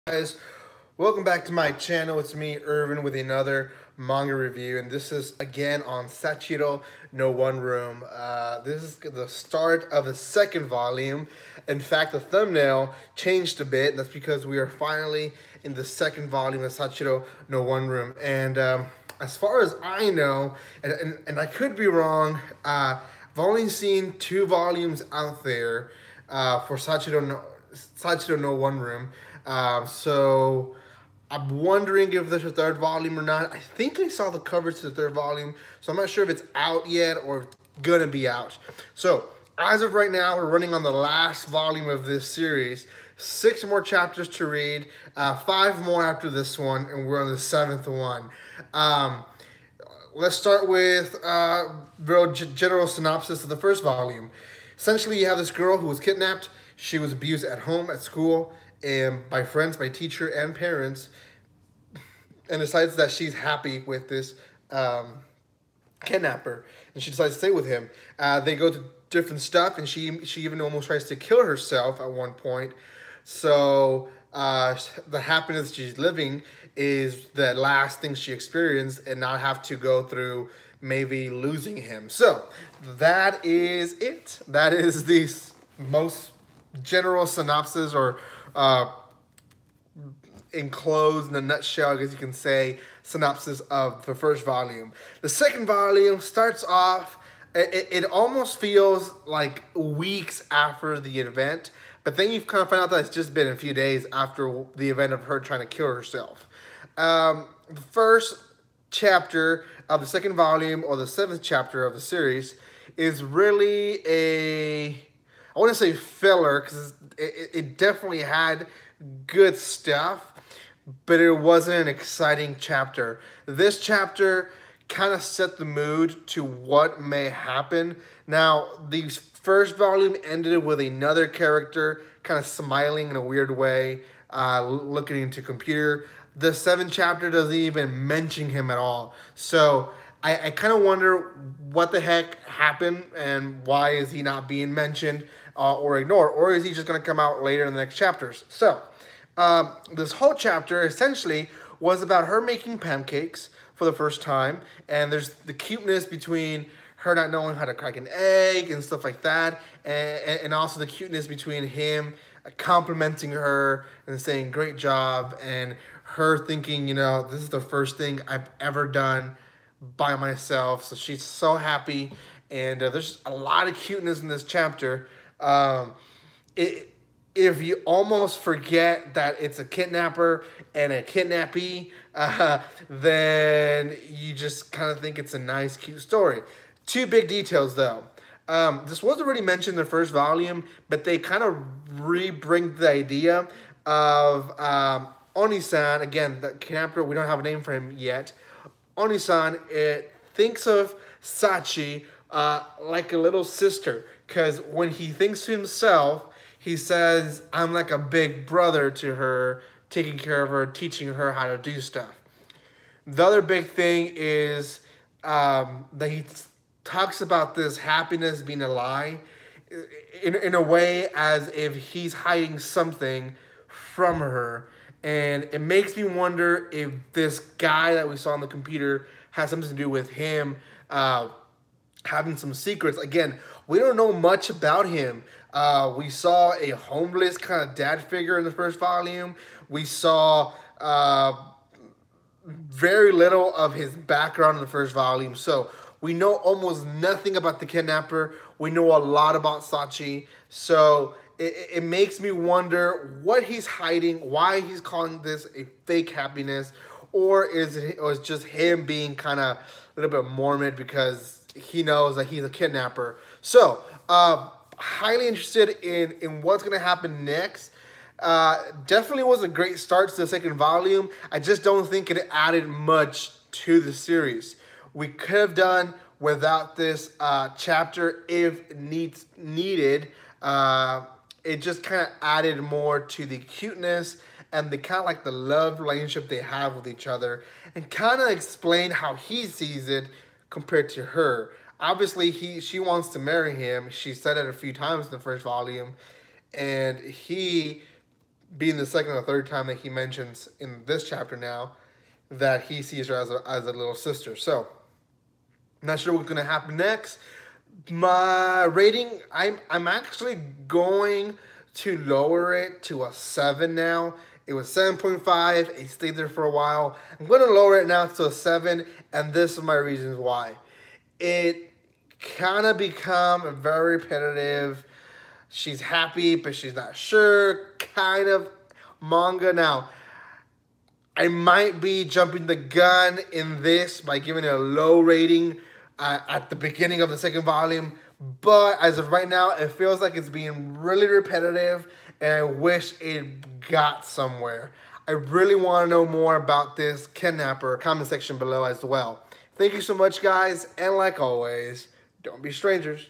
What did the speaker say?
Guys, welcome back to my channel. It's me, Irvin, with another manga review, and this is again on Sachi-iro no One Room. This is the start of the second volume. In fact, the thumbnail changed a bit, and that's because we are finally in the second volume of Sachi-iro no One Room. And as far as I know, and I could be wrong, I've only seen 2 volumes out there for Sachi-iro no One Room. So I'm wondering if there's a third volume or not. I think I saw the covers to the third volume, so I'm not sure if it's out yet or gonna be out. So as of right now, we're running on the last volume of this series. 6 more chapters to read, 5 more after this one, and we're on the 7th one. Let's start with real general synopsis of the first volume. Essentially, you have this girl who was kidnapped. She was abused at home, at school, and by friends, by teacher, and parents, and decides that she's happy with this kidnapper, and she decides to stay with him. They go to different stuff, and she even almost tries to kill herself at one point. So the happiness she's living is the last thing she experienced, and not have to go through maybe losing him. So that is it. That is the most general synopsis, or enclosed in a nutshell, I guess you can say, synopsis of the first volume. The second volume starts off, it almost feels like weeks after the event, but then you kind of find out that it's just been a few days after the event of her trying to kill herself. The first chapter of the second volume, or the 7th chapter of the series, is really I want to say filler, because it definitely had good stuff, but it wasn't an exciting chapter. This chapter kind of set the mood to what may happen. Now, the first volume ended with another character kind of smiling in a weird way, looking into computer. The 7th chapter doesn't even mention him at all. So I kind of wonder what the heck happened, and why is he not being mentioned or ignored, or is he just going to come out later in the next chapters? So this whole chapter essentially was about her making pancakes for the first time, and there's the cuteness between her not knowing how to crack an egg and stuff like that, and also the cuteness between him complimenting her and saying great job, and her thinking, you know, this is the first thing I've ever done by myself. So she's so happy, and there's a lot of cuteness in this chapter. If you almost forget that it's a kidnapper and a kidnappee, then you just kind of think it's a nice, cute story. 2 big details, though. This was already mentioned in the first volume, but they kind of re-bring the idea of Oni-san. Again, the kidnapper, we don't have a name for him yet. Oni-san, it thinks of Sachi like a little sister, because when he thinks to himself, he says, I'm like a big brother to her, taking care of her, teaching her how to do stuff. The other big thing is that he talks about this happiness being a lie in a way as if he's hiding something from her. And it makes me wonder if this guy that we saw on the computer has something to do with him having some secrets. Again, we don't know much about him. We saw a homeless kind of dad figure in the first volume. We saw very little of his background in the first volume. So we know almost nothing about the kidnapper. We know a lot about Sachi. So it makes me wonder what he's hiding, why he's calling this a fake happiness, or is it just him being kind of a little bit morbid because he knows that he's a kidnapper. So highly interested in what's going to happen next. Definitely was a great start to the second volume. I just don't think it added much to the series. We could have done without this chapter if needed. It just kind of added more to the cuteness and the kind of like the love relationship they have with each other, and kind of explained how he sees it compared to her. Obviously, she wants to marry him. She said it a few times in the first volume, and he being the second or third time that he mentions in this chapter now that he sees her as a little sister. So, not sure what's going to happen next. My rating, I'm actually going to lower it to a 7 now. It was 7.5. It stayed there for a while. I'm going to lower it now to a 7, and this is my reasons why. It kind of become very repetitive. She's happy, but she's not sure. Kind of manga. Now, I might be jumping the gun in this by giving it a low rating at the beginning of the second volume. But as of right now, it feels like it's being really repetitive, and I wish it got somewhere. I really want to know more about this kidnapper. Comment section below as well. Thank you so much, guys, and like always, don't be strangers.